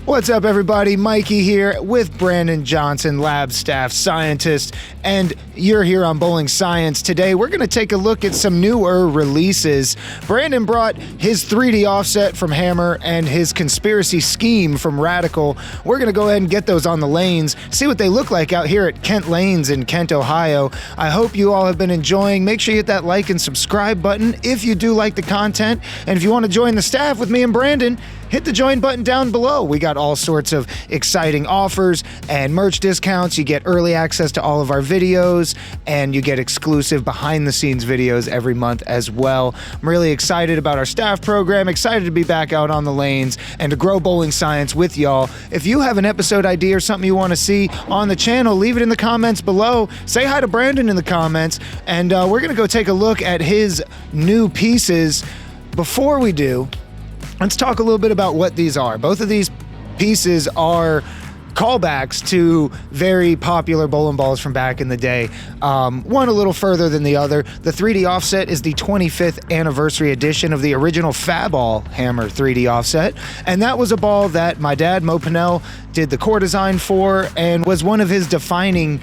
What's up, everybody? Mikey here with Brandon Johnson, lab staff scientist, and you're here on Bowling Science. Today, we're going to take a look at some newer releases. Brandon brought his 3D offset from Hammer and his conspiracy scheme from Radical. We're going to go ahead and get those on the lanes, see what they look like out here at Kent Lanes in Kent, Ohio. I hope you all have been enjoying. Make sure you hit that like and subscribe button if you do like the content. And if you want to join the staff with me and Brandon, hit the join button down below. We got all sorts of exciting offers and merch discounts. You get early access to all of our videos, and you get exclusive behind-the-scenes videos every month as well. I'm really excited about our staff program, excited to be back out on the lanes and to grow Bowling Science with y'all. If you have an episode idea or something you want to see on the channel, leave it in the comments below. Say hi to Brandon in the comments, and we're going to go take a look at his new pieces. Before we do, let's talk a little bit about what these are. Both of these pieces are callbacks to very popular bowling balls from back in the day. One a little further than the other. The 3D offset is the 25th anniversary edition of the original Fab-All Hammer 3D offset. And that was a ball that my dad, Mo Pinnell, did the core design for and was one of his defining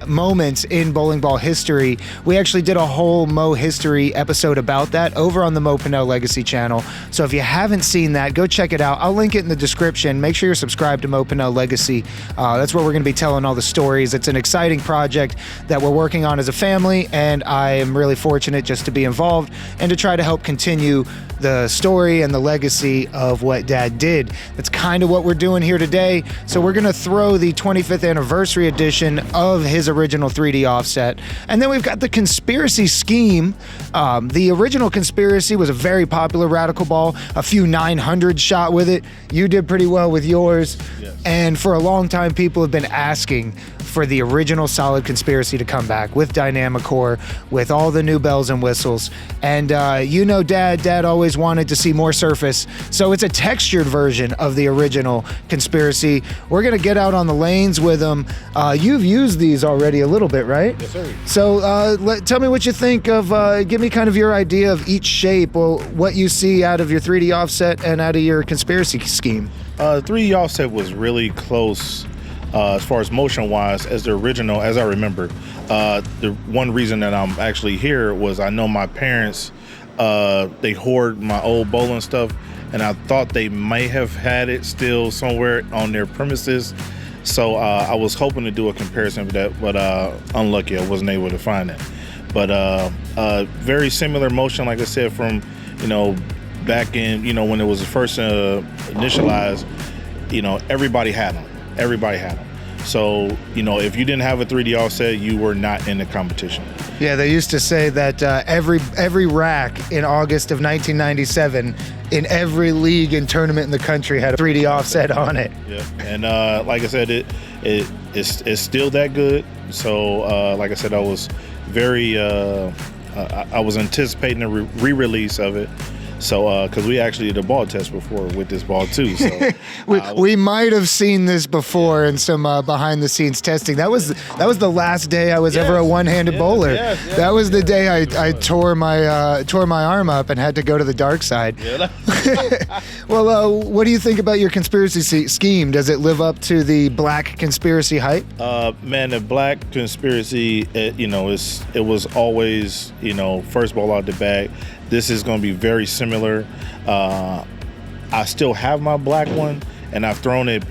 moments in bowling ball history. We actually did a whole Mo history episode about that over on the Mo Pinnell Legacy channel. So if you haven't seen that, go check it out. I'll link it in the description. Make sure you're subscribed to Mo Pinnell Legacy. That's where we're going to be telling all the stories. It's an exciting project that we're working on as a family, and I am really fortunate just to be involved and to try to help continue the story and the legacy of what Dad did. That's kind of what we're doing here today. So we're going to throw the 25th anniversary edition of his original 3D offset. And then we've got the conspiracy scheme. The original conspiracy was a very popular Radical ball. A few 900 shot with it. You did pretty well with yours. Yes. And for a long time, people have been asking for the original solid conspiracy to come back with Dynamic Core, with all the new bells and whistles. And you know Dad always wanted to see more surface. So it's a textured version of the original conspiracy. We're gonna get out on the lanes with them. You've used these already a little bit, right? Yes, sir. So tell me what you think of, give me kind of your idea of each shape, or what you see out of your 3D offset and out of your conspiracy scheme. 3D offset was really close as far as motion-wise as the original, as I remember. The one reason that I'm actually here was I know my parents, they hoard my old bowling stuff, and I thought they might have had it still somewhere on their premises. So I was hoping to do a comparison with that, but unlucky, I wasn't able to find it. But very similar motion, like I said, from, back in, when it was first initialized, everybody had them. Everybody had them. So, if you didn't have a 3D offset, you were not in the competition. Yeah, they used to say that every rack in August of 1997 in every league and tournament in the country had a 3D offset on it. Yeah, and like I said, it's still that good. So, like I said, I was very, I was anticipating a re-release of it. So, because we actually did a ball test before with this ball too. So we might have seen this before in some behind-the-scenes testing. That was the last day I was ever a one-handed bowler. That was the day I tore my arm up and had to go to the dark side. Yeah. Well, what do you think about your conspiracy scheme? Does it live up to the black conspiracy hype? Man, the black conspiracy, it was always, first ball out the bag. This is going to be very similar. I still have my black one, and I've thrown it,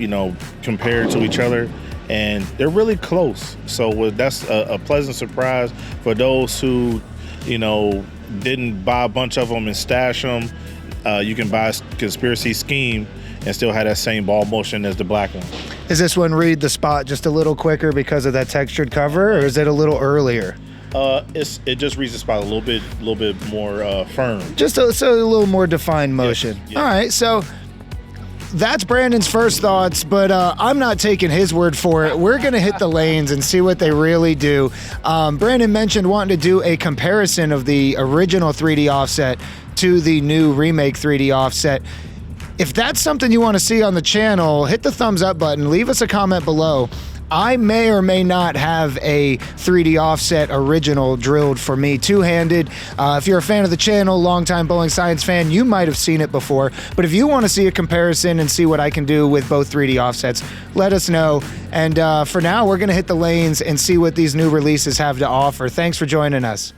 compared to each other, and they're really close. So that's a pleasant surprise for those who, didn't buy a bunch of them and stash them. You can buy a conspiracy scheme and still have that same ball motion as the black one. Does this one read the spot just a little quicker because of that textured cover, or is it a little earlier? It just reads the spot a little bit more firm. Just a little more defined motion. Yes. All right, so that's Brandon's first thoughts, but I'm not taking his word for it. We're gonna hit the lanes and see what they really do. Brandon mentioned wanting to do a comparison of the original 3D offset to the new remake 3D offset. If that's something you want to see on the channel, hit the thumbs up button, leave us a comment below. I may or may not have a 3D offset original drilled for me, two-handed. If you're a fan of the channel, longtime Bowling Science fan, you might have seen it before. But if you want to see a comparison and see what I can do with both 3D offsets, let us know. And for now, we're going to hit the lanes and see what these new releases have to offer. Thanks for joining us.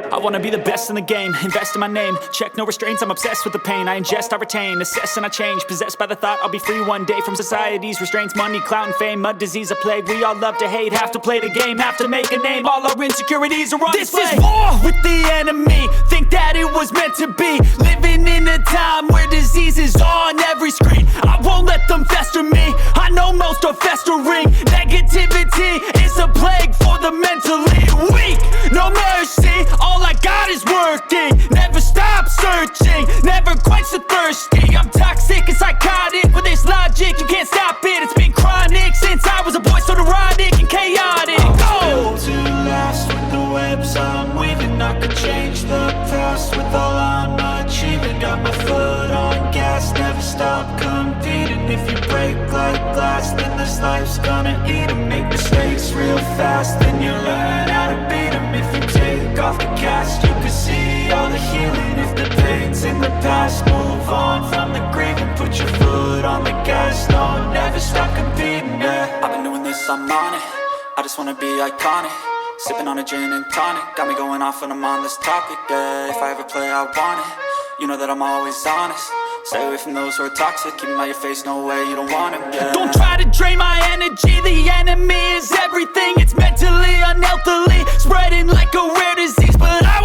I wanna be the best in the game, invest in my name, check no restraints, I'm obsessed with the pain. I ingest, I retain, assess and I change, possessed by the thought I'll be free one day from society's restraints. Money, clout and fame, mud, disease, a plague. We all love to hate, have to play the game, have to make a name. All our insecurities are on display. This is war with the enemy, think that it was meant to be. Living in a time where disease is on every screen. I won't let them fester me, I know most are festering. Negativity is a plague for the mentally weak. No mercy, all I got is working. Never stop searching, never quench the thirsty. I'm toxic and psychotic with this logic, you can't stop it. It's been chronic since I was a boy, so neurotic and chaotic. I'm built to last with the webs I'm weaving. I could change the past with all I'm achieving. Got my foot on gas, never stop competing. If you break like glass, then this life's gonna eat 'em. Make mistakes real fast, then you learn how to beat 'em. If you take off the cast, you can see all the healing. If the pain's in the past, move on from the grave and put your foot on the gas. No, never stop competing, yeah. I've been doing this, I'm on it. I just wanna be iconic. Sipping on a gin and tonic, got me going off when I'm on this topic, yeah. If I ever play, I want it. You know that I'm always honest. Stay away from those who are toxic. Keep them out your face, no way, you don't want them, yeah. Don't try to drain my energy. The enemy is everything. It's mentally, unhealthily, spreading like a rare disease. But I